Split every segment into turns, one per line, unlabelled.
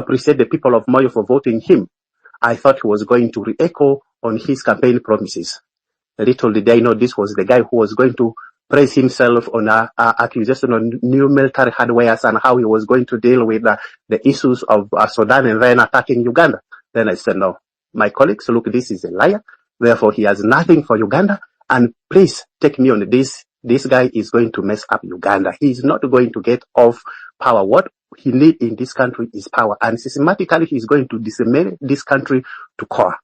appreciate the people of Moyo for voting him. I thought he was going to re-echo on his campaign promises. Little did I know this was the guy who was going to praise himself on accusation on new military hardwares and how he was going to deal with the issues of Sudan and then attacking Uganda. Then I said, no, my colleagues, look, this is a liar. Therefore, he has nothing for Uganda. And please take me on this. This guy is going to mess up Uganda. He's not going to get off power. What he needs in this country is power. And systematically, he's going to disseminate this country to core.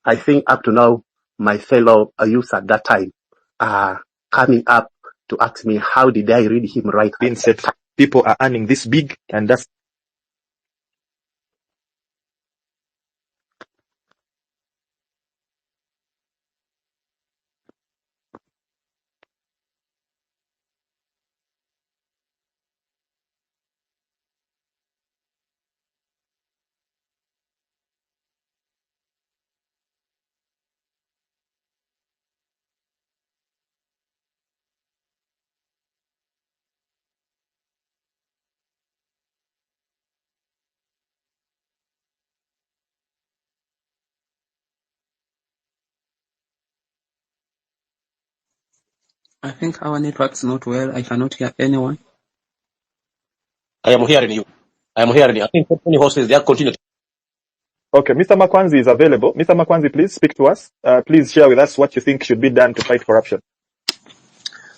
I think up to now, my fellow youth at that time are coming up to ask me, how did I read him right?
Being said, people are earning this big, and that's
I think our network's not well. I cannot hear anyone.
I am hearing you. I am hearing you. I think any hosts there continue.
okay. Mr. Makwanzi is available. Mr. Makwanzi, please speak to us. Please share with us what you think should be done to fight corruption.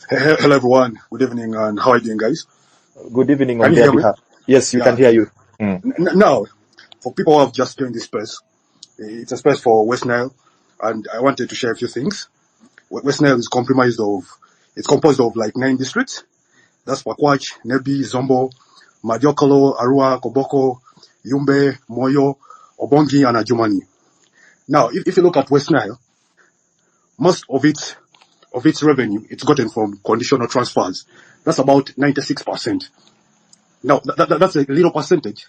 Hello, everyone. Good evening, and how are you doing, guys?
Good evening
Can
on
you
their
hear me?
behalf. Yes, you can hear you.
Now, for people who have just joined this space, it's a space for West Nile, and I wanted to share a few things. West Nile is composed of like 9 districts. That's Pakwach, Nebi, Zombo, Madiokolo, Arua, Koboko, Yumbe, Moyo, Obongi, and Ajumani. Now, if you look at West Nile, most of its revenue, it's gotten from conditional transfers. That's about 96%. Now, that's a little percentage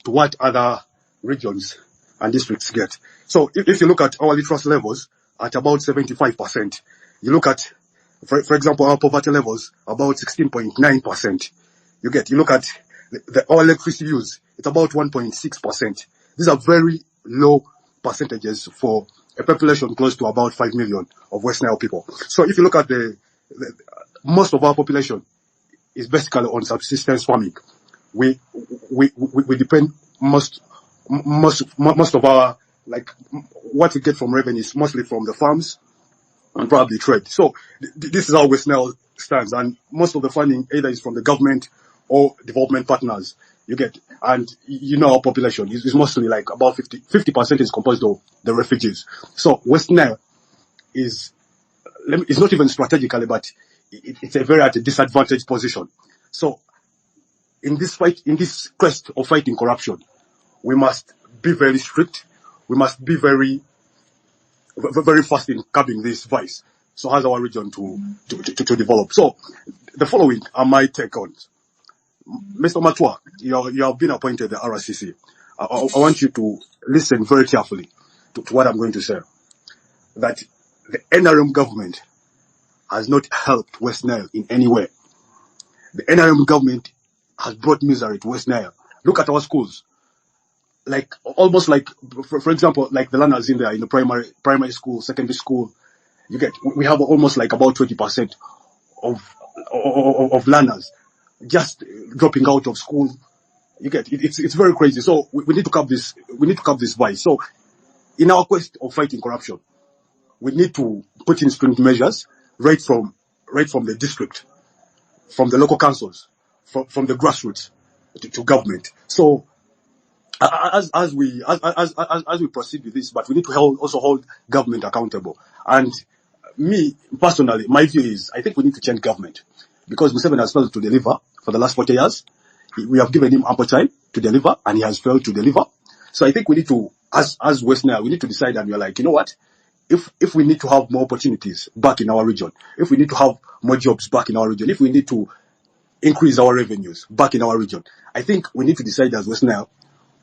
to what other regions and districts get. So if you look at our literacy levels at about 75%, you look at, for example, our poverty levels, about 16.9%. You look at our electricity use, it's about 1.6%. These are very low percentages for a population close to about 5 million of West Nile people. So if you look at most of our population is basically on subsistence farming. We depend most of our, like, what we get from revenue is mostly from the farms and probably trade. So this is how West Nile stands, and most of the funding either is from the government or development partners. And our population is mostly like about 50% is composed of the refugees. So West Nile is not even strategically, but it's a very at a disadvantaged position. So in this quest of fighting corruption, we must be very strict. We must be very, very fast in curbing this vice, so as our region to develop. So the following are my take on it. Mr. Matua, you have been appointed the RCC. I want you to listen very carefully to what I'm going to say. That the NRM government has not helped West Nile in any way. The NRM government has brought misery to West Nile. Look at our schools. Like, almost like, for example, like the learners in there, in the primary school, secondary school, we have almost like about 20% of learners just dropping out of school. It's very crazy. So we need to curb this. We need to curb this vice. So in our quest of fighting corruption, we need to put in stringent measures right from the district, from the local councils, from the grassroots to government. So as we proceed with this, but we need to also hold government accountable. And me personally, my view is I think we need to change government, because Museveni has failed to deliver for the last 40 years. We have given him ample time to deliver, and he has failed to deliver. So I think we need to, as West Nile, we need to decide, and we're like, you know what? If we need to have more opportunities back in our region, if we need to have more jobs back in our region, if we need to increase our revenues back in our region, I think we need to decide as West Nile,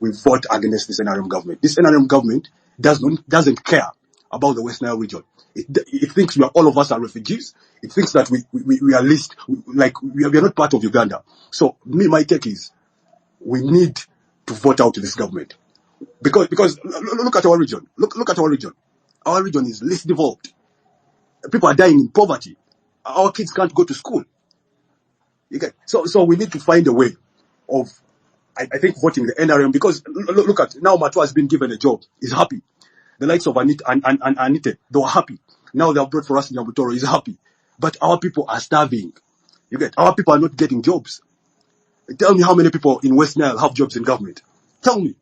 we vote against this NRM government. This NRM government doesn't care about the West Nile region. It thinks all of us are refugees. It thinks that we are least, like we are not part of Uganda. So my take is, we need to vote out this government. Because look at our region. Look at our region. Our region is least developed. People are dying in poverty. Our kids can't go to school. So we need to find a way of, I think, voting the NRM, because look at now Matua has been given a job. He's happy. The likes of Anita and Anite, they were happy. Now they have brought for us Nyamutoro. He's happy. But our people are starving. Our people are not getting jobs. Tell me how many people in West Nile have jobs in government. Tell me.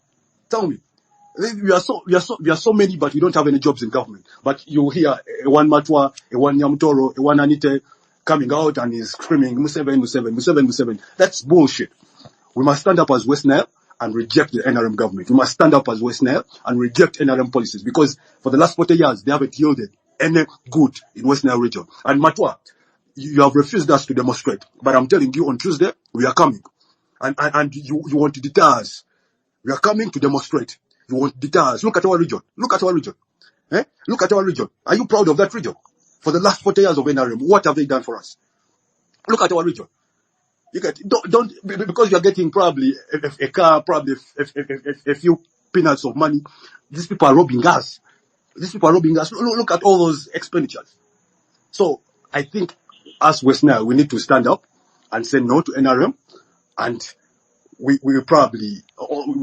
We are so many, but we don't have any jobs in government. But you hear one Matua, one Nyamutoro, one Anite coming out and is screaming, Museveni. That's bullshit. We must stand up as West Nile and reject the NRM government. We must stand up as West Nile and reject NRM policies, because for the last 40 years, they haven't yielded any good in West Nile region. And Matua, you have refused us to demonstrate. But I'm telling you, on Tuesday, we are coming. And you want to deter us. We are coming to demonstrate. You want to deter us. Look at our region. Look at our region. Look at our region. Are you proud of that region? For the last 40 years of NRM, what have they done for us? Look at our region. Don't because you're getting probably a car, probably a few peanuts of money. These people are robbing us. Look at all those expenditures. So I think as West Nile, we need to stand up and say no to NRM, and we will probably,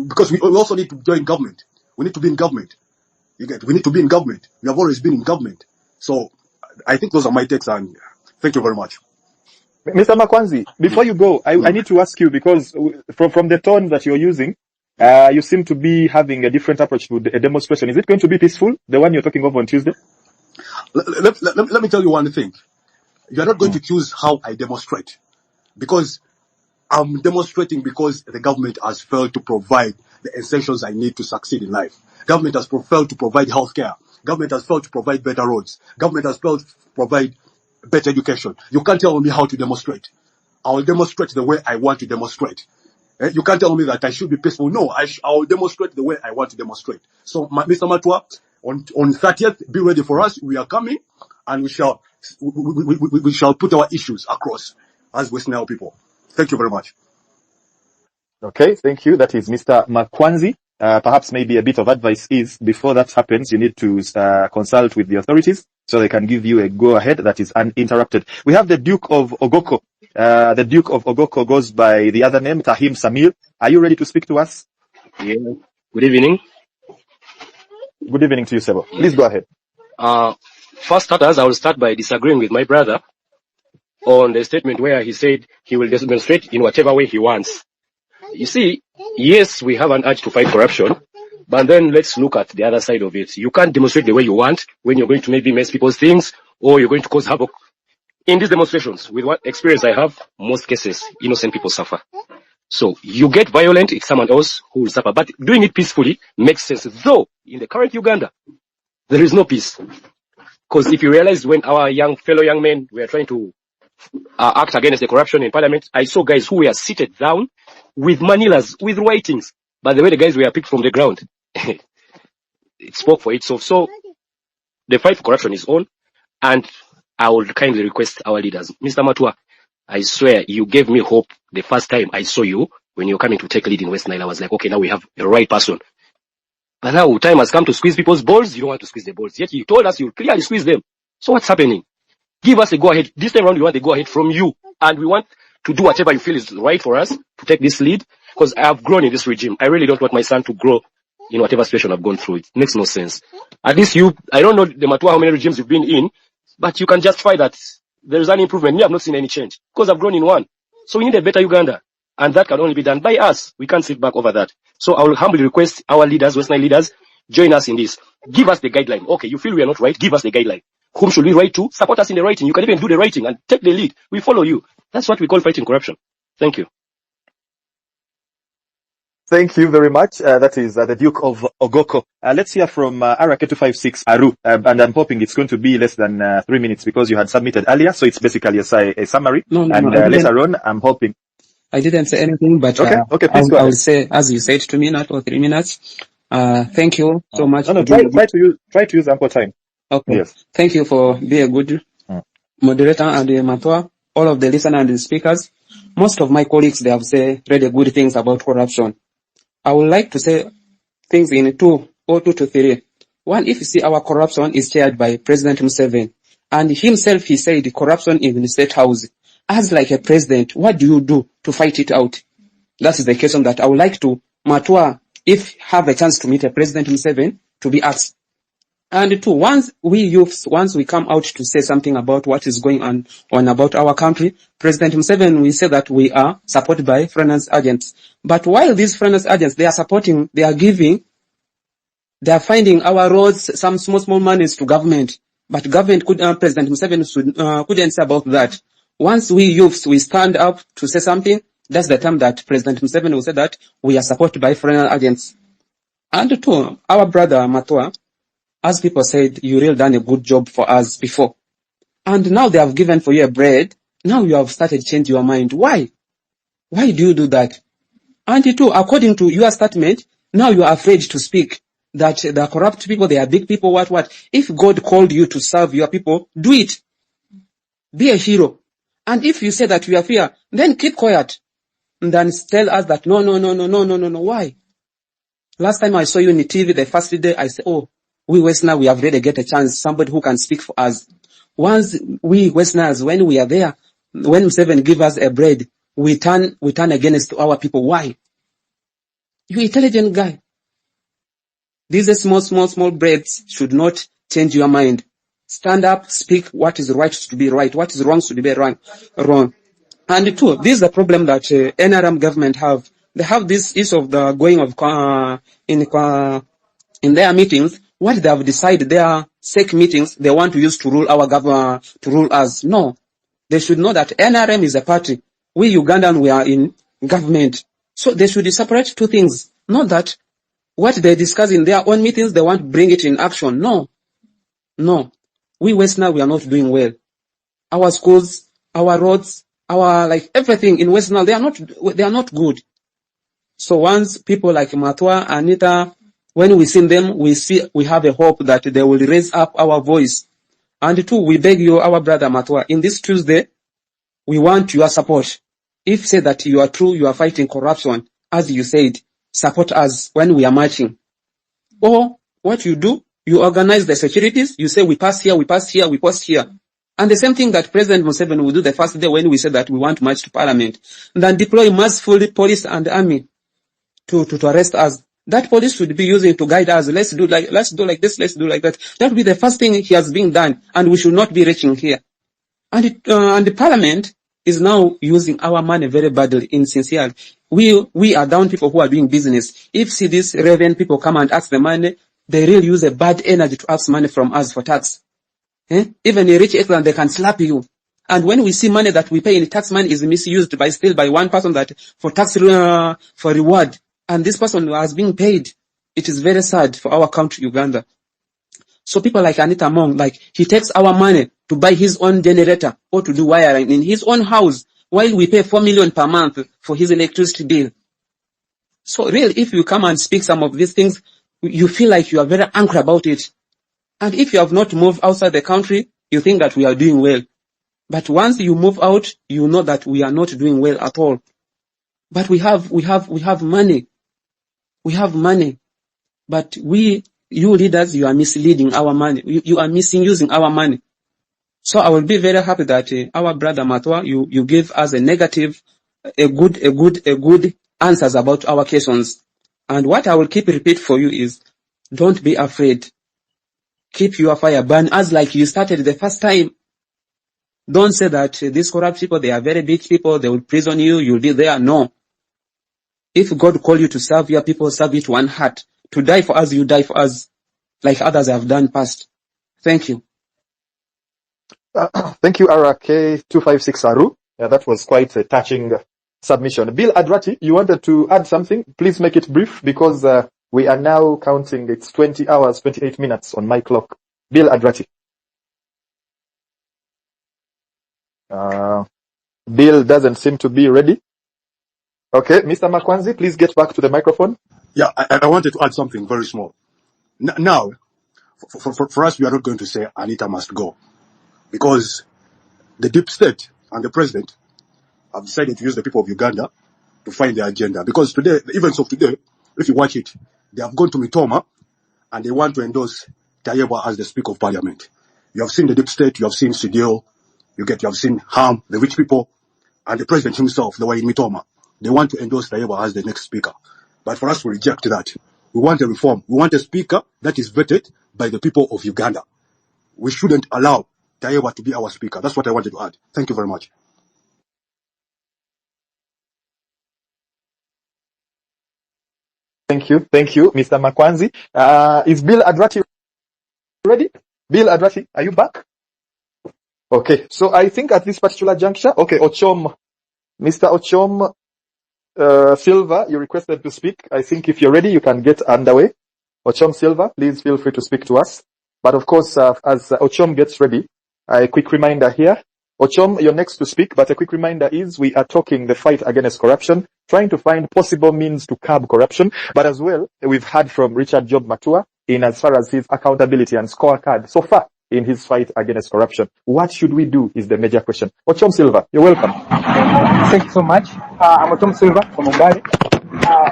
because we also need to join government. We need to be in government. We need to be in government. We have always been in government. So I think those are my takes, and thank you very much.
Mr. Makwanzi, before you go, I need to ask you, because from the tone that you're using, you seem to be having a different approach to a demonstration. Is it going to be peaceful, the one you're talking of on Tuesday?
Let me tell you one thing. You are not going to choose how I demonstrate, because I'm demonstrating because the government has failed to provide the essentials I need to succeed in life. Government has failed to provide healthcare. Government has failed to provide better roads. Government has failed to provide better education. You can't tell me how to demonstrate. I will demonstrate the way I want to demonstrate. You can't tell me that I should be peaceful. No, I will demonstrate the way I want to demonstrate. So, Mr. Matua, on 30th, be ready for us. We are coming, and we shall put our issues across as West Nile people. Thank you very much.
Okay, thank you. That is Mr. Makwanzi. Perhaps maybe a bit of advice is, before that happens, you need to consult with the authorities so they can give you a go-ahead that is uninterrupted. We have the Duke of Ogoko. The Duke of Ogoko goes by the other name, Tahim Samir. Are you ready to speak to us?
Yeah. Good evening.
Good evening to you, Sebo. Please go ahead.
First starters, I will start by disagreeing with my brother on the statement where he said he will demonstrate in whatever way he wants. You see, yes, we have an urge to fight corruption, but then let's look at the other side of it. You can't demonstrate the way you want when you're going to maybe mess people's things, or you're going to cause havoc. In these demonstrations, with what experience I have, most cases, innocent people suffer. So you get violent, it's someone else who will suffer. But doing it peacefully makes sense. Though, in the current Uganda, there is no peace. Because if you realize, when our fellow young men were trying to act against the corruption in parliament, I saw guys who were seated down with manilas, with writings. But the way the guys were picked from the ground, it spoke for itself. So the fight for corruption is on, and I would kindly request our leaders. Mr. Matua, I swear you gave me hope the first time I saw you when you were coming to take lead in West Nile. I was like, okay, now we have a right person. But now time has come to squeeze people's balls. You don't want to squeeze the balls. Yet you told us you'll clearly squeeze them. So what's happening? Give us a go-ahead. This time around, we want a go-ahead from you. And we want to do whatever you feel is right for us to take this lead. Because I have grown in this regime. I really don't want my son to grow in whatever situation I've gone through. It makes no sense. At least I don't know the Matua how many regimes you've been in, but you can justify that there is an improvement. Me, I've not seen any change because I've grown in one. So we need a better Uganda. And that can only be done by us. We can't sit back over that. So I will humbly request our leaders, West Nile leaders, join us in this. Give us the guideline. Okay, you feel we are not right? Give us the guideline. Whom should we write to? Support us in the writing. You can even do the writing and take the lead. We follow you. That's what we call fighting corruption. Thank you.
Thank you very much. That is the Duke of Ogoko. Let's hear from Arua 256 Aru. And I'm hoping it's going to be less than 3 minutes because you had submitted earlier. So it's basically a summary. No, later on, I'm hoping.
I didn't say anything, but
okay, please go ahead.
I will say, as you said to me, not for 3 minutes. Thank you so much.
No, try to use ample time.
Okay.
Yes.
Thank you for being a good moderator and Matua, all of the listeners and the speakers. Most of my colleagues, they have said really good things about corruption. I would like to say things in two to three. One, if you see our corruption is chaired by President Museveni, and himself he said corruption is in the state house. As like a president, what do you do to fight it out? That is the question that I would like to Matua, if have a chance to meet a President Museveni, to be asked. And two, once we come out to say something about what is going on about our country, President Museveni will say that we are supported by finance agents. But while these finance agents, they are finding our roads some small monies to government. But government President Museveni couldn't say about that. Once we stand up to say something, that's the time that President Museveni will say that we are supported by foreign agents. And two, our brother Matua, as people said, you really done a good job for us before. And now they have given for you a bread. Now you have started changing your mind. Why? Why do you do that? And two, according to your statement, now you are afraid to speak. That the corrupt people, they are big people, what. If God called you to serve your people, do it. Be a hero. And if you say that you are fear, then keep quiet. And then tell us that no. Why? Last time I saw you on the TV, the first day, I said, oh, we Westerners, we have really get a chance, somebody who can speak for us. Once we Westerners, when we are there, when Museveni give us a bread, we turn against our people. Why? You intelligent guy. These small breads should not change your mind. Stand up, speak what is right to be right, what is wrong to be wrong. And two, this is the problem that NRM government have. They have this issue of the going of in their meetings. What they have decided, their SEC meetings, they want to use to rule our government, to rule us. No, they should know that NRM is a party. We Ugandan, we are in government, so they should separate two things. Not that what they discuss in their own meetings, they want to bring it in action. No. We Westerners, we are not doing well. Our schools, our roads, our everything in Westerners, they are not good. So once people like Matua, Anita, when we see them, we have a hope that they will raise up our voice. And two, we beg you, our brother Matua, in this Tuesday, we want your support. If say that you are true, you are fighting corruption, as you said, support us when we are marching. Or what you do, you organize the securities, you say we pass here, we pass here, we pass here. And the same thing that President Museveni will do the first day when we say that we want to march to parliament. And then deploy massively police and army to arrest us. That police should be using to guide us. Let's do like this, let's do like that. That will be the first thing he has been done, and we should not be reaching here. And the parliament is now using our money very badly, insincerely. We are down people who are doing business. If see these reverend people come and ask the money, they really use a bad energy to ask money from us for tax. Even a rich excellent, they can slap you. And when we see money that we pay in tax, money is misused by one person that for tax for reward, and this person has been paid. It is very sad for our country, Uganda. So people like Anita Mong, he takes our money to buy his own generator or to do wiring in his own house, while we pay 4 million per month for his electricity bill. So really, if you come and speak some of these things, you feel like you are very angry about it. And if you have not moved outside the country, you think that we are doing well. But once you move out, you know that we are not doing well at all. But we have money. We have money. But you leaders, you are misleading our money. You are misusing our money. So I will be very happy that our brother Matua, you give us a good answers about our questions. And what I will keep repeat for you is, don't be afraid. Keep your fire burn as like you started the first time. Don't say that these corrupt people, they are very big people, they will prison you, you'll be there. No. If God called you to serve your people, serve it one heart. To die for us, you die for us, like others have done past. Thank you.
Thank you, RK256 Aru. That was quite a touching submission. Bill Adrati, you wanted to add something? Please make it brief, because we are now counting. It's 20 hours, 28 minutes on my clock. Bill Adrati. Bill doesn't seem to be ready. Okay, Mr. Makwanzi, please get back to the microphone.
Yeah, I wanted to add something very small. Now, for us, we are not going to say Anita must go, because the deep state and the president have decided to use the people of Uganda to find their agenda. Because today, the events of today, If you watch it, they have gone to Mitoma and they want to endorse Tayeba as the Speaker of Parliament. You have seen the deep state, you have seen Sidio, you have seen Ham, the rich people, and the president himself, they were in Mitoma. They want to endorse Tayeba as the next speaker. But for us to reject that, we want a reform. We want a speaker that is vetted by the people of Uganda. We shouldn't allow Tayeba to be our speaker. That's what I wanted to add. Thank you very much.
Thank you, Mr. Makwanzi. Is Bill Adrati ready? Bill Adrati, are you back? Okay, so I think at this particular juncture, okay, Ochom, Mr. Ochom Silva, you requested to speak. I think if you're ready, you can get underway. Ochom Silva, please feel free to speak to us. But of course, as Ochom gets ready, a quick reminder here. Ochom, you're next to speak, but a quick reminder is we are talking the fight against corruption, trying to find possible means to curb corruption. But as well, we've heard from Richard Job Matua in as far as his accountability and scorecard so far in his fight against corruption. What should we do is the major question. Ochom Silva, you're welcome.
Thank you so much. I'm Ochom Silva from Mumbai.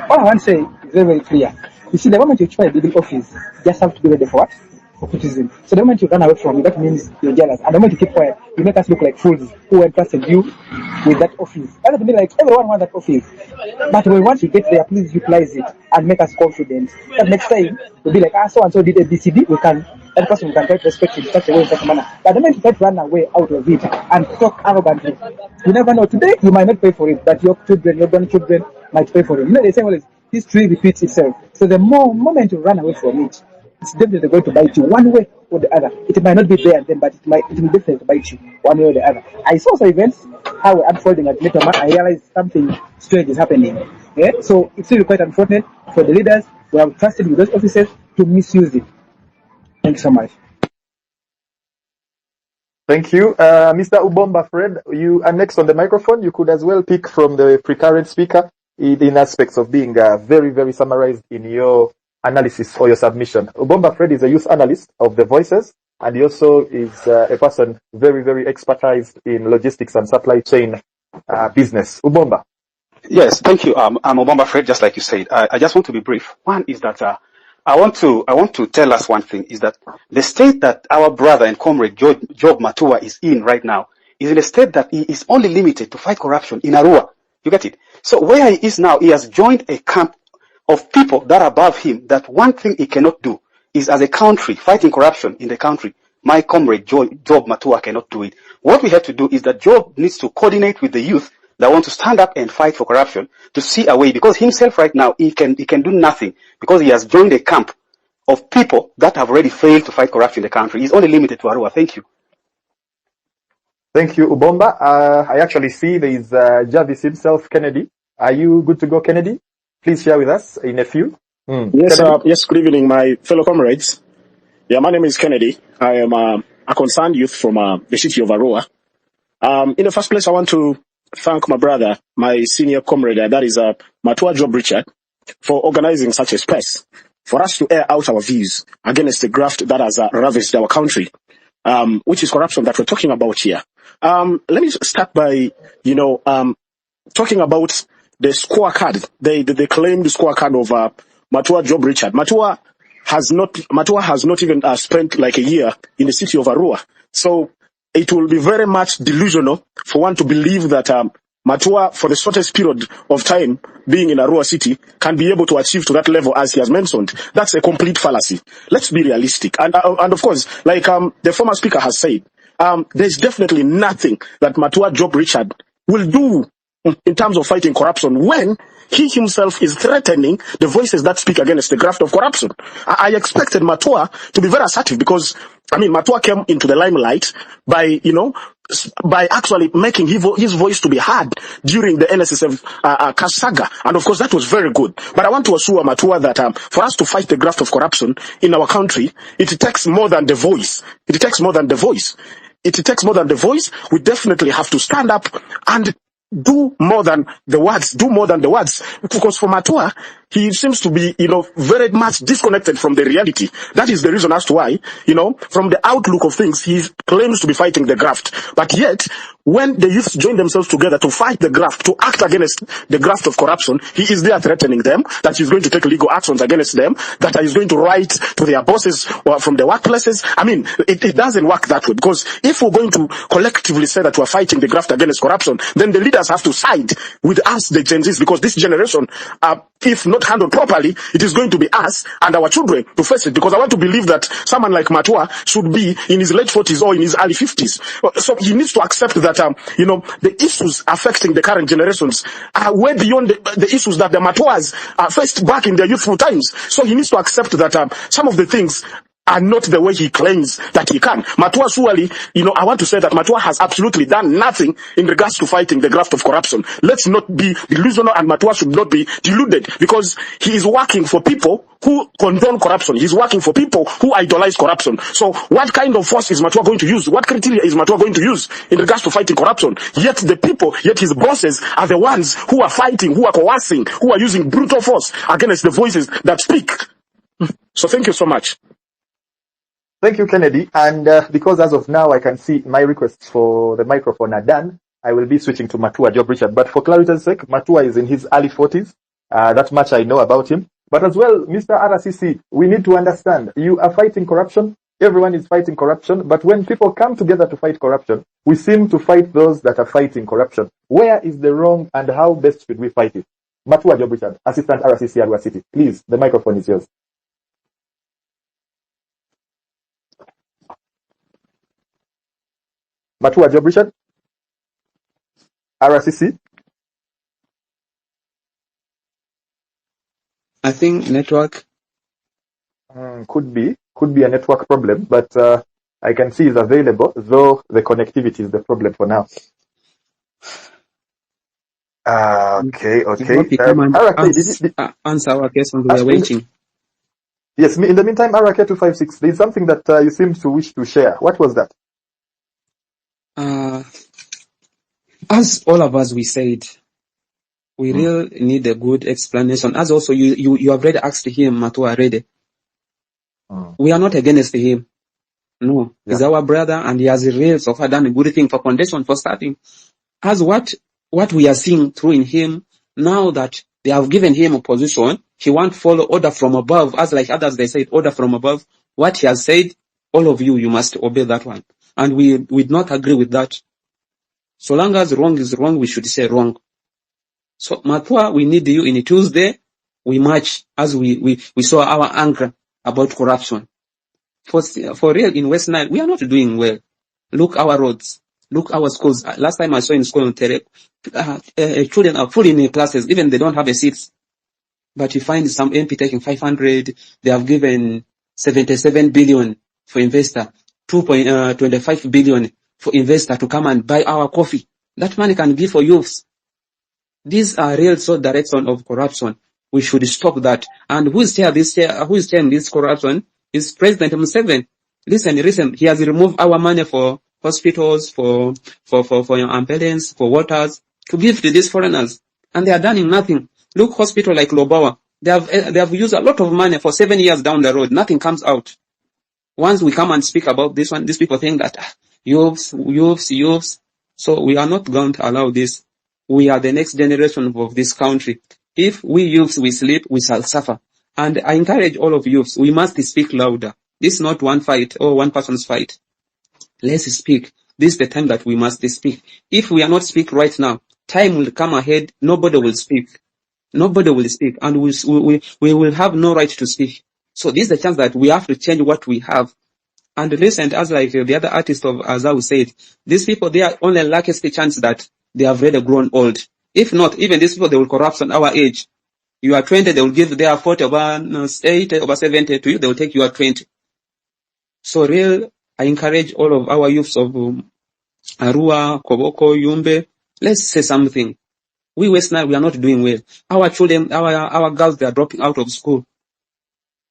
All I want to say is very, very clear. You see, the moment you try building office, you just have to be ready for what? For criticism. So the moment you run away from it, that means you're jealous. And the moment you keep quiet, you make us look like fools who entrusted you with that office. That doesn't mean like everyone wants that office. But once you get there, please utilize it and make us confident. That next time, we'll be like, so and so did ABCD, that person can try to respect it in such a way, in such a manner. But the moment you try to run away out of it and talk arrogantly, you never know. Today, you might not pay for it, but your children, your grandchildren might pay for it. You know, they say, well, history repeats itself. So the moment you run away from it, it's definitely going to bite you one way or the other. It might not be there then, but it will definitely bite you one way or the other. I saw some events how we're unfolding at Metama. I realized something strange is happening. Yeah? So it's really quite unfortunate for the leaders who have trusted with those officers to misuse it. Thank you so much.
Thank you. Mr. Ubomba Fred, you are next on the microphone. You could as well pick from the precurrent speaker in aspects of being very, very summarized in your analysis or your submission. Ubomba Fred is a youth analyst of The Voices, and he also is a person very, very expertised in logistics and supply chain business. Ubomba.
Yes, thank you. I'm Ubomba Fred, just like you said. I just want to be brief. One is that I want to tell us one thing, is that the state that our brother and comrade Job Matua is in right now is in a state that he is only limited to fight corruption in Arua. You get it? So where he is now, he has joined a camp of people that are above him, that one thing he cannot do is, as a country, fighting corruption in the country. My comrade Job Matua cannot do it. What we have to do is that Job needs to coordinate with the youth that want to stand up and fight for corruption to see a way, because himself right now, he can do nothing, because he has joined a camp of people that have already failed to fight corruption in the country. He's only limited to Arua. Thank you.
Thank you, Ubomba. I actually see there is Jarvis himself, Kennedy. Are you good to go, Kennedy? Please share with us in a few.
Yes, yes, good evening, my fellow comrades. Yeah, my name is Kennedy. I am a concerned youth from the city of Arua. In the first place, I want to thank my brother, my senior comrade, that is Matua Job Richard, for organizing such a space for us to air out our views against the graft that has ravaged our country, which is corruption that we're talking about here. Let me start by, talking about the scorecard. They claim the scorecard of Matua Job Richard. Matua has not even spent like a year in the city of Arua. So it will be very much delusional for one to believe that Matua, for the shortest period of time being in Arua city, can be able to achieve to that level as he has mentioned. That's a complete fallacy. Let's be realistic. And of course, like the former speaker has said, there's definitely nothing that Matua Job Richard will do in terms of fighting corruption when he himself is threatening the voices that speak against the graft of corruption. I expected Matua to be very assertive, because, Matua came into the limelight by actually making his voice to be heard during the NSSF cash saga. And of course, that was very good. But I want to assure Matua that for us to fight the graft of corruption in our country, it takes more than the voice. It takes more than the voice. We definitely have to stand up and do more than the words. Because for Matua, he seems to be, very much disconnected from the reality. That is the reason as to why, from the outlook of things, he claims to be fighting the graft. But yet, when the youth join themselves together to fight the graft, to act against the graft of corruption, he is there threatening them, that he's going to take legal actions against them, that he's going to write to their bosses or from the workplaces. I mean, it doesn't work that way, because if we're going to collectively say that we're fighting the graft against corruption, then the leaders have to side with us, the Gen Zs, because this generation, if not handled properly, it is going to be us and our children to face it. Because I want to believe that someone like Matua should be in his late 40s or in his early 50s. So he needs to accept that, the issues affecting the current generations are way beyond the issues that the Matuas faced back in their youthful times. So he needs to accept that some of the things are not the way he claims that he can. Matua surely, I want to say that Matua has absolutely done nothing in regards to fighting the graft of corruption. Let's not be delusional, and Matua should not be deluded, because he is working for people who condone corruption. He's working for people who idolize corruption. So what kind of force is Matua going to use? What criteria is Matua going to use in regards to fighting corruption? Yet his bosses are the ones who are fighting, who are coercing, who are using brutal force against the voices that speak. So thank you so much.
Thank you, Kennedy. And because as of now I can see my requests for the microphone are done, I will be switching to Matua Job Richard. But for clarity's sake, Matua is in his early 40s. That much I know about him. But as well, Mr. RCC, we need to understand, you are fighting corruption. Everyone is fighting corruption. But when people come together to fight corruption, we seem to fight those that are fighting corruption. Where is the wrong and how best should we fight it? Matua Job Richard, Assistant RCC, Arua City. Please, the microphone is yours. Matua Job Richard, RCC.
I think network.
Could be a network problem, but I can see it's available, though the connectivity is the problem for now. Okay.
Answer our questions. We are waiting.
Yes, in the meantime, Arake 256, there's something that you seem to wish to share. What was that?
As all of us we said, we really need a good explanation. As also you have already asked him, Matua already. We are not against him. No, he's our brother, and he has really so far done a good thing for foundation for starting. As what we are seeing through in him, now that they have given him a position, he won't follow order from above, as like others they said, order from above. What he has said, all of you must obey that one. And we would not agree with that. So long as wrong is wrong, we should say wrong. So Matua, we need you in Tuesday. We march as we saw our anger about corruption. For real, in West Nile, we are not doing well. Look our roads. Look our schools. Last time I saw in school in Terek, children are full in classes, even they don't have a seats. But you find some MP taking 500. They have given 77 billion for investor, 2.25 billion for investor to come and buy our coffee. That money can be for youths. These are real sort direction of corruption. We should stop that. And who is telling this corruption is President Museveni. Listen, he has removed our money for hospitals, for ambulance, for waters, to give to these foreigners. And they are done nothing. Look, hospital like Lobawa, they have used a lot of money for 7 years down the road. Nothing comes out. Once we come and speak about this one, these people think that youths. So we are not going to allow this. We are the next generation of this country. If we youths, we sleep, we shall suffer. And I encourage all of youths, we must speak louder. This is not one fight or one person's fight. Let's speak. This is the time that we must speak. If we are not speak right now, time will come ahead, nobody will speak. Nobody will speak, and we will have no right to speak. So this is the chance that we have to change what we have. And listen, as like the other artist of Azau said, these people, they are only luckiest chance that they have really grown old. If not, even these people, they will corrupt on our age. You are 20, they will give their 40 over 80, over 70 to you, they will take your 20. So I encourage all of our youths of Arua, Koboko, Yumbe, let's say something. We West Nile, we are not doing well. Our children, our girls, they are dropping out of school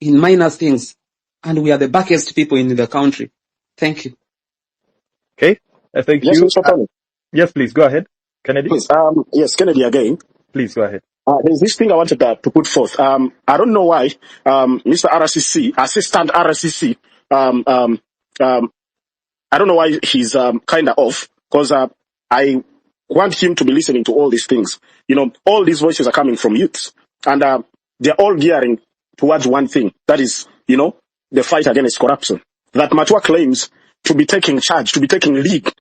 in minor things. And we are the backest people in the country. Thank you.
Okay. Thank you. Yes, please, go ahead. Kennedy?
Yes, Kennedy again.
Please, go ahead.
There's this thing I wanted to put forth. I don't know why Mr. RCC, Assistant RCC, I don't know why he's kind of off, because I want him to be listening to all these things. You know, all these voices are coming from youths, and they're all gearing towards one thing, that is, you know, the fight against corruption. That Matua claims to be taking charge, to be taking lead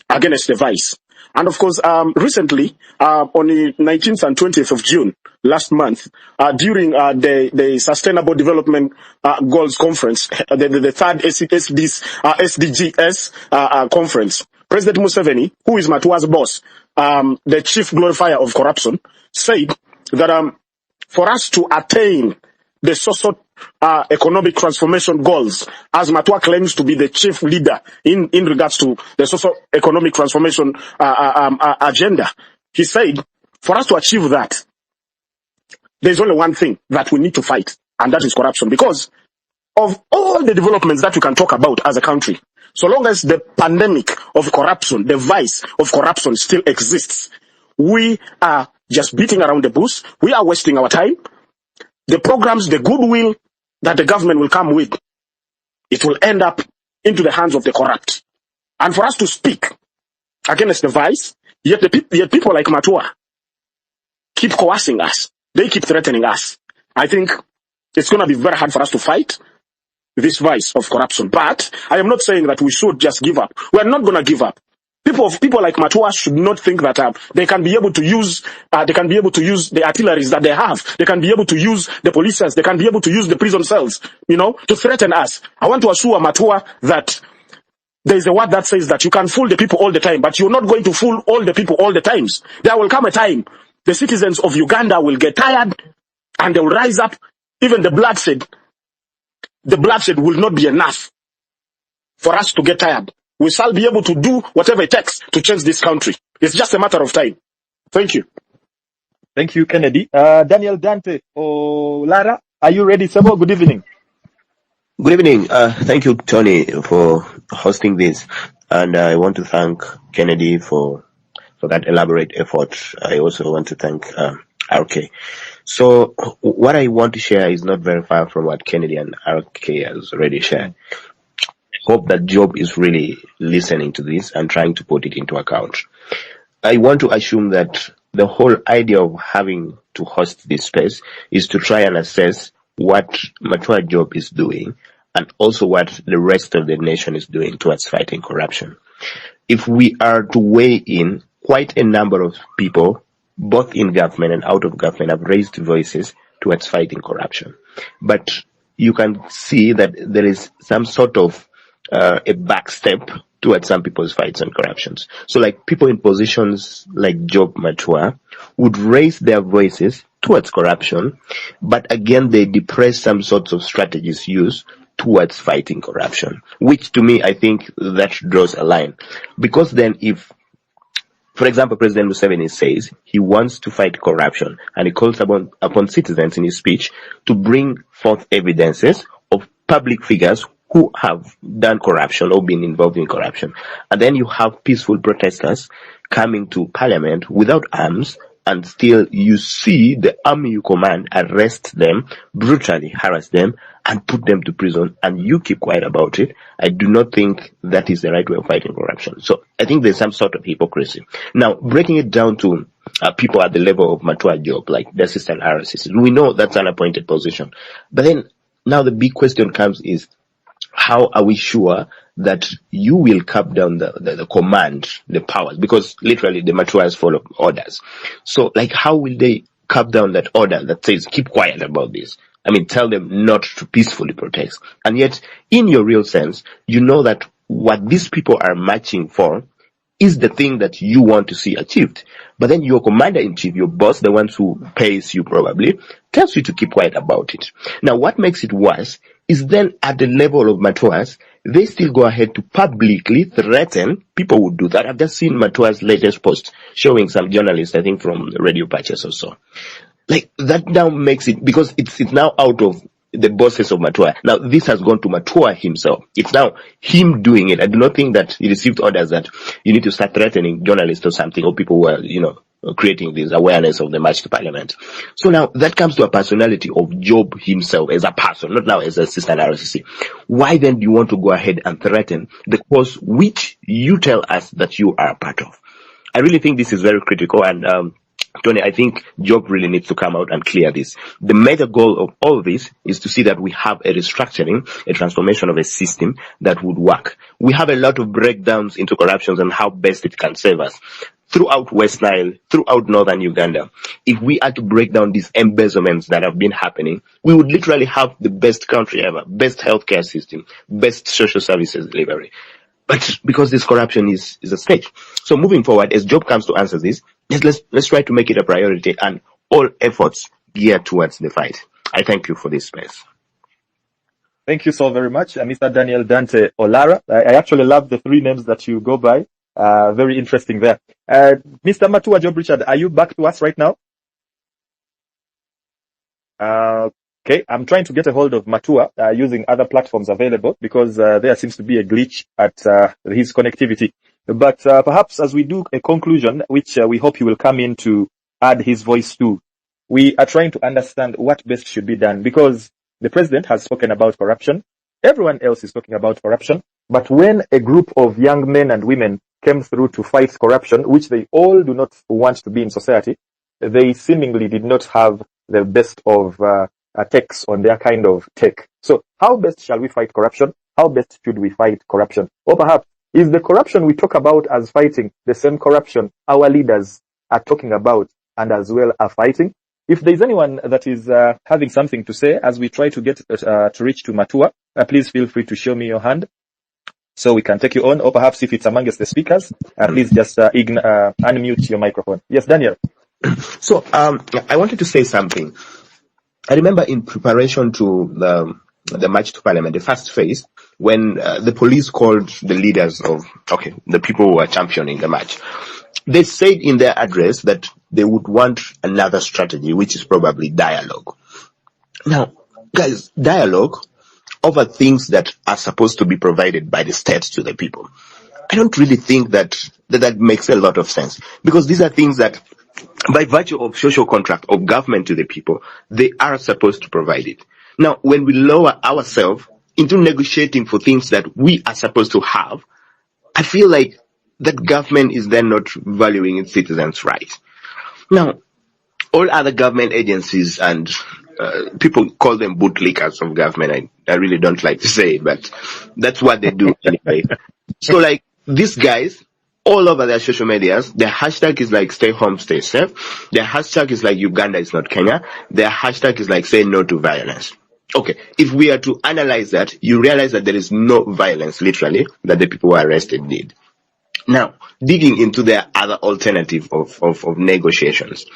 against the vice. And of course, recently, on the 19th and 20th of June last month, during the Sustainable Development Goals Conference, the third SDGs conference, President Museveni, who is Matua's boss, the chief glorifier of corruption, said that for us to attain the social economic transformation goals, as Matua claims to be the chief leader in regards to the social economic transformation agenda, he said, for us to achieve that, there's only one thing that we need to fight, and that is corruption. Because of all the developments that we can talk about as a country, so long as the pandemic of corruption, the vice of corruption still exists, we are just beating around the bush, we are wasting our time. The programs, the goodwill that the government will come with, it will end up into the hands of the corrupt. And for us to speak against the vice, yet people like Matua keep coercing us. They keep threatening us. I think it's going to be very hard for us to fight this vice of corruption. But I am not saying that we should just give up. We are not going to give up. People like Matua should not think that they can be able to use the artilleries that they have. They can be able to use the police cells. They can be able to use the prison cells, you know, to threaten us. I want to assure Matua that there is a word that says that you can fool the people all the time, but you're not going to fool all the people all the times. There will come a time the citizens of Uganda will get tired and they will rise up. Even the bloodshed will not be enough for us to get tired. We shall be able to do whatever it takes to change this country. It's just a matter of time. Thank you.
Thank you, Kennedy. Daniel Dante or Lara, are you ready, Sabo? Good evening.
Good evening. Thank you, Tony, for hosting this. And I want to thank Kennedy for that elaborate effort. I also want to thank RK. So what I want to share is not very far from what Kennedy and RK has already shared. Hope that Job is really listening to this and trying to put it into account. I want to assume that the whole idea of having to host this space is to try and assess what Matua Job is doing and also what the rest of the nation is doing towards fighting corruption. If we are to weigh in, quite a number of people, both in government and out of government, have raised voices towards fighting corruption. But you can see that there is some sort of a back step towards some people's fights on corruptions. So like people in positions like Job Matua would raise their voices towards corruption, but again they depress some sorts of strategies used towards fighting corruption, which to me I think that draws a line. Because then if, for example, President Museveni says he wants to fight corruption and he calls upon citizens in his speech to bring forth evidences of public figures who have done corruption or been involved in corruption. And then you have peaceful protesters coming to parliament without arms, and still you see the army you command arrest them, brutally harass them, and put them to prison, and you keep quiet about it. I do not think that is the right way of fighting corruption. So I think there's some sort of hypocrisy. Now, breaking it down to people at the level of Matua Job, like the assistant RCC, we know that's an appointed position. But then now the big question comes is, how are we sure that you will cap down the command, the powers? Because literally the Matua is full of orders. So like how will they cap down that order that says keep quiet about this? I mean, tell them not to peacefully protest. And yet, in your real sense, you know that what these people are marching for is the thing that you want to see achieved. But then your commander-in-chief, your boss, the one who pays you probably, tells you to keep quiet about it. Now, what makes it worse is then at the level of Matuas, they still go ahead to publicly threaten people who do that. I've just seen Matua's latest post showing some journalists, I think from Radio Patches or so. Like, that now makes it, because it's now out of the bosses of Matua. Now, this has gone to Matua himself. It's now him doing it. I do not think that he received orders that you need to start threatening journalists or something, or people who are, creating this awareness of the march to parliament. So now that comes to a personality of Job himself as a person, not now as assistant RCC. Why then do you want to go ahead and threaten the cause which you tell us that you are a part of? I really think this is very critical, and Tony, I think Job really needs to come out and clear this. The major goal of all this is to see that we have a restructuring, a transformation of a system that would work. We have a lot of breakdowns into corruptions and how best it can save us. Throughout West Nile, throughout northern Uganda, if we had to break down these embezzlements that have been happening, we would literally have the best country ever, best healthcare system, best social services delivery. But because this corruption is a stage. So moving forward, as Job comes to answer this, let's try to make it a priority and all efforts geared towards the fight. I thank you for this space.
Thank you so very much, Mr. Daniel Dante Olara. I actually love the three names that you go by. Very interesting there. Mr. Matua, Job Richard, are you back to us right now? Okay, I'm trying to get a hold of Matua using other platforms available because there seems to be a glitch at his connectivity. But perhaps as we do a conclusion, which we hope he will come in to add his voice to, we are trying to understand what best should be done because the president has spoken about corruption. Everyone else is talking about corruption. But when a group of young men and women came through to fight corruption, which they all do not want to be in society, they seemingly did not have the best of takes on their kind of take. So how best shall we fight corruption? How best should we fight corruption? Or perhaps, is the corruption we talk about as fighting the same corruption our leaders are talking about and as well are fighting? If there's anyone that is having something to say as we try to get to reach to Matua, please feel free to show me your hand so we can take you on. Or perhaps if it's amongst the speakers, please just unmute your microphone. Yes, Daniel.
So I wanted to say something. I remember in preparation to the march to parliament, the first phase, when the police called the leaders of, the people who were championing the march, they said in their address that they would want another strategy, which is probably dialogue. Now, guys, dialogue over things that are supposed to be provided by the state to the people. I don't really think that makes a lot of sense, because these are things that, by virtue of social contract of government to the people, they are supposed to provide it. Now, when we lower ourselves into negotiating for things that we are supposed to have, I feel like that government is then not valuing its citizens' rights. Now, all other government agencies and people call them bootlickers of government. I really don't like to say it, but that's what they do anyway. So like these guys, all over their social medias, their hashtag is like stay home, stay safe. Their hashtag is like Uganda is not Kenya. Their hashtag is like say no to violence. Okay, if we are to analyze that, you realize that there is no violence, literally, that the people who are arrested did. Now, digging into their other alternative of negotiations.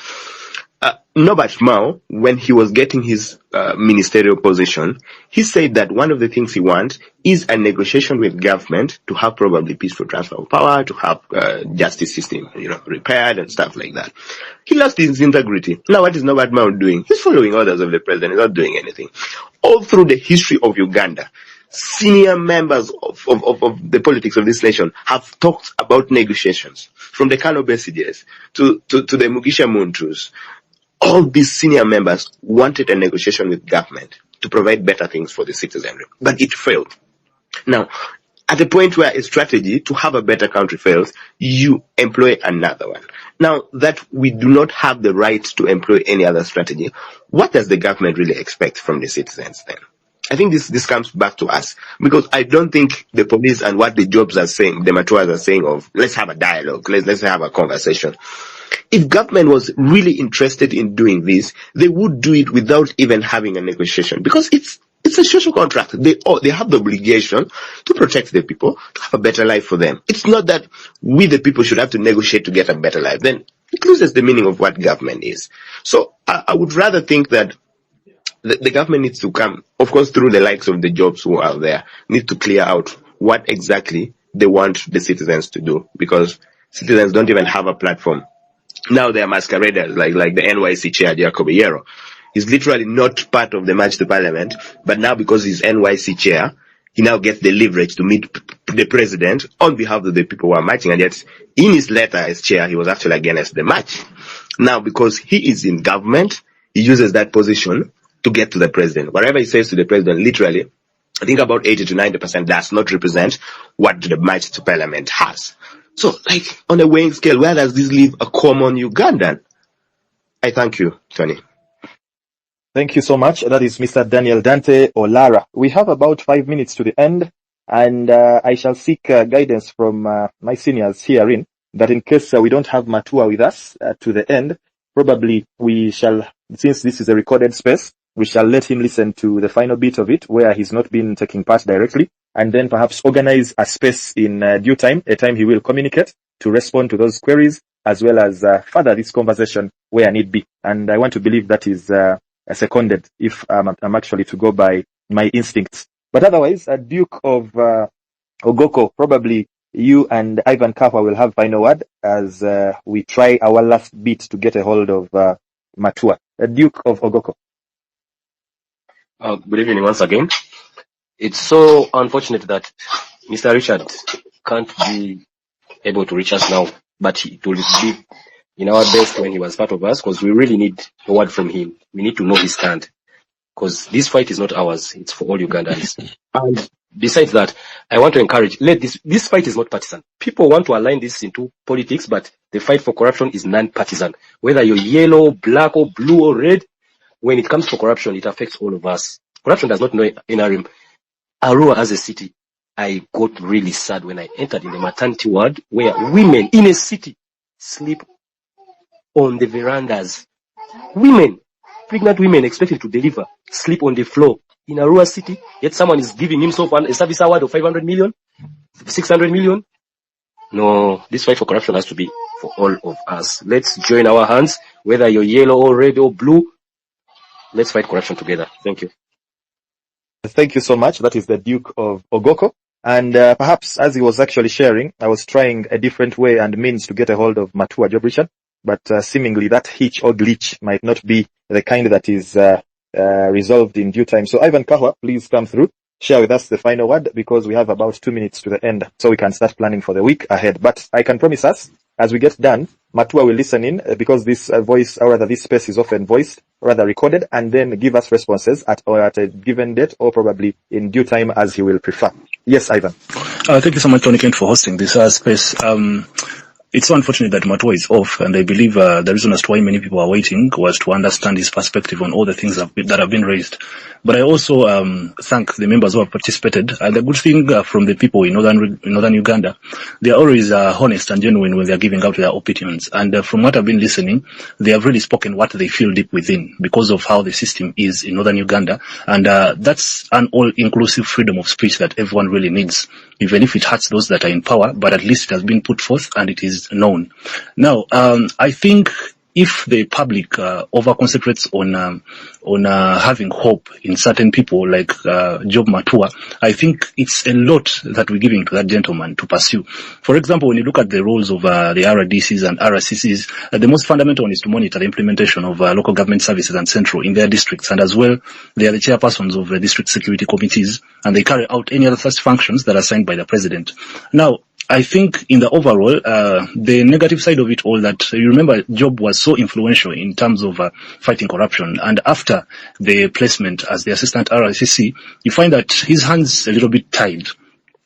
Norbert Mao, when he was getting his ministerial position, he said that one of the things he wants is a negotiation with government to have probably peaceful transfer of power, to have justice system, repaired and stuff like that. He lost his integrity. Now what is Norbert Mao doing? He's following orders of the president. He's not doing anything. All through the history of Uganda, senior members of the politics of this nation have talked about negotiations. From the Kano Besides to the Mugisha Muntus. All these senior members wanted a negotiation with government to provide better things for the citizenry, but it failed. Now, at the point where a strategy to have a better country fails, you employ another one. Now that we do not have the right to employ any other strategy, what does the government really expect from the citizens then? I think this comes back to us, because I don't think the police and what the Jobs are saying, the Matuas are saying of let's have a dialogue, let's have a conversation. If government was really interested in doing this, they would do it without even having a negotiation, because it's a social contract. They have the obligation to protect the people, to have a better life for them. It's not that we the people should have to negotiate to get a better life. Then it loses the meaning of what government is. So I would rather think that the government needs to come, of course, through the likes of the Jobs who are there, need to clear out what exactly they want the citizens to do, because citizens don't even have a platform. Now they are masqueraders, like the NYC chair, Jacob Yero. He's literally not part of the march to parliament, but now because he's NYC chair, he now gets the leverage to meet the president on behalf of the people who are marching. And yet, in his letter as chair, he was actually against the march. Now, because he is in government, he uses that position to get to the president. Whatever he says to the president, literally, I think about 80 to 90% does not represent what the march to parliament has. So, like, on a weighing scale, where does this leave a common Ugandan? I thank you, Tony.
Thank you so much. That is Mr. Daniel Dante Olara. We have about 5 minutes to the end, and I shall seek guidance from my seniors herein, that in case we don't have Matua with us to the end, probably we shall, since this is a recorded space, we shall let him listen to the final bit of it where he's not been taking part directly, and then perhaps organize a space in due time, a time he will communicate to respond to those queries, as well as further this conversation where need be. And I want to believe that is seconded if I'm actually to go by my instincts. But otherwise, Duke of Ogoko, probably you and Ivan Kahwa will have final word as we try our last bit to get a hold of Matua. Duke of Ogoko.
Good evening once again. It's so unfortunate that Mr. Richard can't be able to reach us now, but it will be in our best when he was part of us, because we really need a word from him. We need to know his stand, because this fight is not ours, it's for all Ugandans. And besides that, I want to encourage, this fight is not partisan. People want to align this into politics, but the fight for corruption is non-partisan. Whether you're yellow, black, or blue, or red, when it comes to corruption, it affects all of us. Corruption does not know NRM. Arua as a city, I got really sad when I entered in the maternity ward where women in a city sleep on the verandas. Women, pregnant women expected to deliver, sleep on the floor in Arua city, yet someone is giving himself a service award of 500 million, 600 million. No, this fight for corruption has to be for all of us. Let's join our hands, whether you're yellow or red or blue. Let's fight corruption together. Thank you.
Thank you so much. That is the Duke of Ogoko. And perhaps as he was actually sharing, I was trying a different way and means to get a hold of Matua Job Richard, but seemingly that hitch or glitch might not be the kind that is resolved in due time. So Ivan Kahwa, please come through, share with us the final word, because we have about 2 minutes to the end, so we can start planning for the week ahead. But I can promise us, as we get done, Matua will listen in, because this voice, or rather this space is often voiced, rather recorded, and then give us responses at a given date, or probably in due time as he will prefer. Yes, Ivan.
Thank you so much, Tony Kent, for hosting this space. It's so unfortunate that Matua is off, and I believe the reason as to why many people are waiting was to understand his perspective on all the things that have been raised. But I also thank the members who have participated. And the good thing from the people in northern Uganda, they are always honest and genuine when they are giving out their opinions. And from what I've been listening, they have really spoken what they feel deep within because of how the system is in northern Uganda. And that's an all-inclusive freedom of speech that everyone really needs, even if it hurts those that are in power, but at least it has been put forth and it is known. Now, I think if the public over-concentrates on having hope in certain people like Job Matua, I think it's a lot that we're giving to that gentleman to pursue. For example, when you look at the roles of the RDCs and RCCs, the most fundamental one is to monitor the implementation of local government services and central in their districts, and as well, they are the chairpersons of the district security committees, and they carry out any other such functions that are assigned by the president. Now, I think in the overall, the negative side of it all, that you remember Job was so influential in terms of fighting corruption. And after the placement as the assistant RICC, you find that his hands a little bit tied.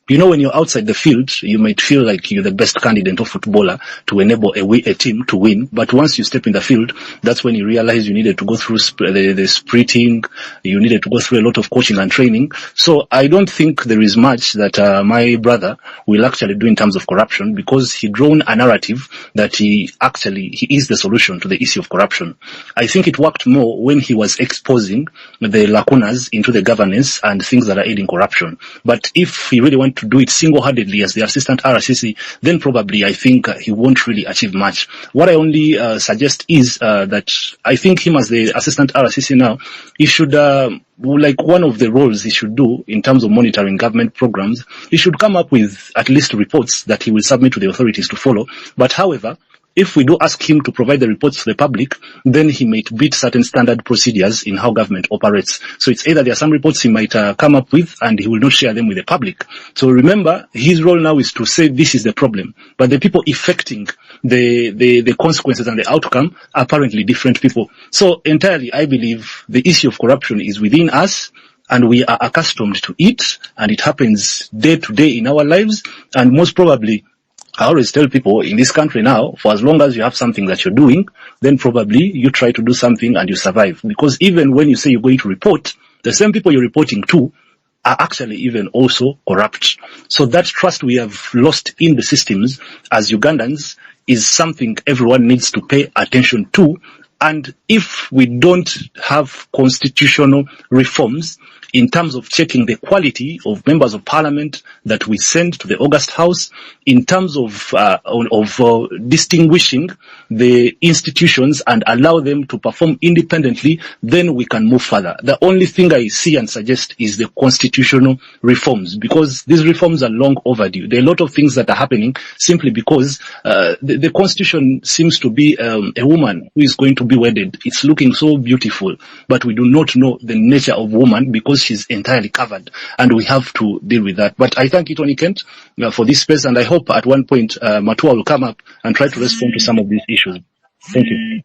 You know, when you're outside the field, you might feel like you're the best candidate or footballer to enable a team to win. But once you step in the field, that's when you realize you needed to go through the sprinting, you needed to go through a lot of coaching and training. So I don't think there is much that my brother will actually do in terms of corruption, because he drawn a narrative that he is the solution to the issue of corruption. I think it worked more when he was exposing the lacunas into the governance and things that are aiding corruption. But if he really wants to do it single-handedly as the assistant RCC, then probably I think he won't really achieve much. What I only suggest is that I think him as the assistant RCC now, he should, like one of the roles he should do in terms of monitoring government programs, he should come up with at least reports that he will submit to the authorities to follow. But however, if we do ask him to provide the reports to the public, then he might beat certain standard procedures in how government operates. So it's either there are some reports he might come up with and he will not share them with the public. So remember, his role now is to say this is the problem, but the people effecting the consequences and the outcome are apparently different people. So entirely, I believe the issue of corruption is within us, and we are accustomed to it, and it happens day to day in our lives, and most probably, I always tell people in this country now, for as long as you have something that you're doing, then probably you try to do something and you survive. Because even when you say you're going to report, the same people you're reporting to are actually even also corrupt. So that trust we have lost in the systems as Ugandans is something everyone needs to pay attention to. And if we don't have constitutional reforms in terms of checking the quality of members of parliament that we send to the August House, in terms of distinguishing the institutions and allow them to perform independently, then we can move further. The only thing I see and suggest is the constitutional reforms, because these reforms are long overdue. There are a lot of things that are happening simply because the constitution seems to be a woman who is going to be wedded. It's looking so beautiful, but we do not know the nature of woman because she's entirely covered, and we have to deal with that. But I thank you, Tony Kent, for this space, and I hope at one point Matua will come up and try to respond to some of these issues. Thank you.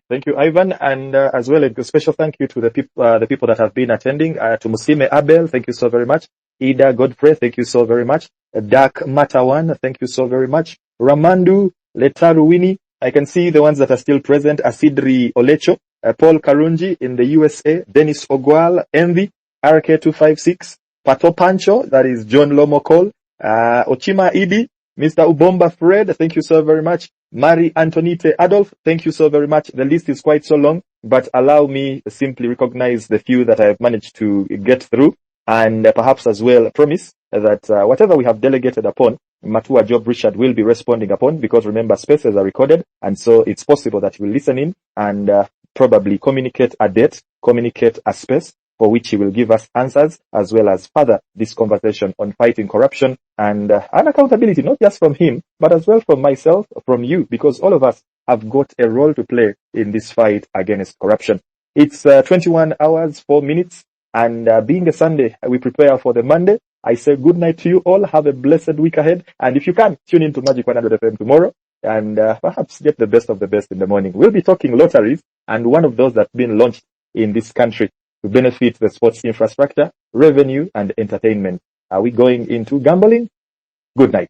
Thank you, Ivan, and as well a special thank you to the people that have been attending. To Musime Abel, thank you so very much. Ida Godfrey, thank you so very much. Dak Matawan, thank you so very much. Ramandu Letaruwini, I can see the ones that are still present. Asidri Olecho, Paul Karunji in the USA, Dennis Ogwal, Envy, RK256, Pato Pancho, that is John Lomokol, Ochima Idi, Mr. Ubomba Fred, thank you so very much. Mari Antonite Adolf, thank you so very much. The list is quite so long, but allow me to simply recognize the few that I have managed to get through, and perhaps as well promise that whatever we have delegated upon, Matua Job Richard will be responding upon, because remember, spaces are recorded, and so it's possible that he will listen in and probably communicate a date, communicate a space for which he will give us answers, as well as further this conversation on fighting corruption and accountability, not just from him, but as well from myself, from you, because all of us have got a role to play in this fight against corruption. It's 21 hours, 4 minutes, and being a Sunday, we prepare for the Monday. I say good night to you all. Have a blessed week ahead. And if you can, tune in to Magic 100 FM tomorrow and perhaps get the best of the best in the morning. We'll be talking lotteries, and one of those that's been launched in this country to benefit the sports infrastructure, revenue, and entertainment. Are we going into gambling? Good night.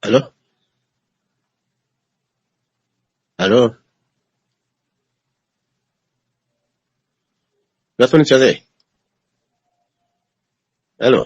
Hello? Hello? That's what it's there. Hello?